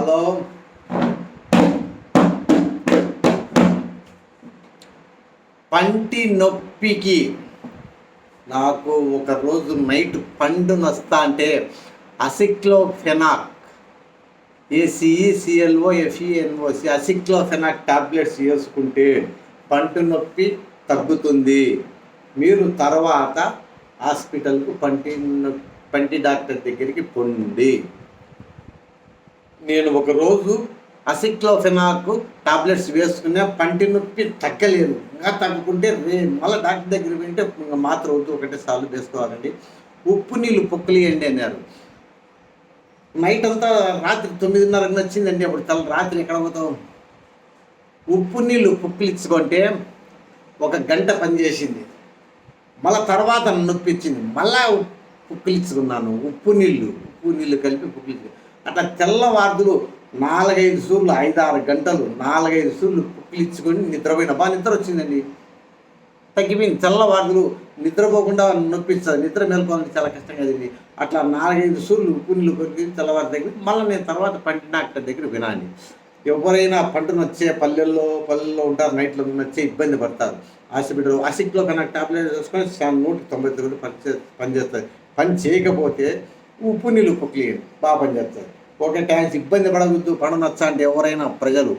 Hello, పంటి నొప్పికి నాకు ఒకరోజు నైట్ పండు నొస్తా అంటే అసిక్లోఫెనాక్ ACECLOFENOC అసిక్లోఫెనాక్ టాబ్లెట్స్ వేసుకుంటే పంటి నొప్పి తగ్గుతుంది. మీరు తర్వాత హాస్పిటల్కు పంటి డాక్టర్ దగ్గరికి పొండి. నేను ఒకరోజు అసిక్లోఫెనాక్ టాబ్లెట్స్ వేసుకునే పంటి నొప్పి తగ్గలేదు. ఇంకా తగ్గుకుంటే మళ్ళీ డాక్టర్ దగ్గర వింటే మాత్రం వద్దు, ఒకటే సార్లు వేసుకోవాలండి. ఉప్పు నీళ్ళు పొక్కులియండి అన్నారు. నైట్ అంతా రాత్రి 9:30 వచ్చిందండి. అప్పుడు రాత్రి ఎక్కడ పోతాం? ఉప్పు నీళ్ళు పొక్కులిచ్చుకుంటే 1 గంట పనిచేసింది. మళ్ళీ తర్వాత నొప్పించింది. మళ్ళా పుక్కిలిచ్చుకున్నాను. ఉప్పు నీళ్ళు కలిపి పుక్కిలిచ్చు. అట్లా తెల్లవార్దులు 4-5 సూర్లు 5-6 గంటలు 4-5 సూర్లు పుక్కిలిచ్చుకొని నిద్రపోయిన బాగా నిద్ర వచ్చిందండి. తగ్గిపోయింది. తెల్లవార్దులు నిద్రపోకుండా నొప్పిస్తుంది. నిద్ర మేల్కోవాలంటే చాలా కష్టం కదండి. అట్లా 4-5 సూర్లు ఉప్పు నీళ్ళు కొరికి తెల్లవారు తగ్గి మళ్ళీ నేను తర్వాత పంటి డాక్టర్ దగ్గర వినాలి. ఎవరైనా పంట నచ్చే పల్లెల్లో ఉంటారు, నైట్లో నచ్చే ఇబ్బంది పడతారు. హాస్పిటల్ అసిక్లోఫెనాక్ టాబ్లెట్ వేసుకొని 199 పనిచేస్తుంది. పని చేయకపోతే ఉప్పు నీళ్ళు పుక్కిలియండి, బాగా పనిచేస్తుంది. Okay, thanks. ఇబ్బంది పడవద్దు. పండు నచ్చ అంటే ఎవరైనా ప్రజలు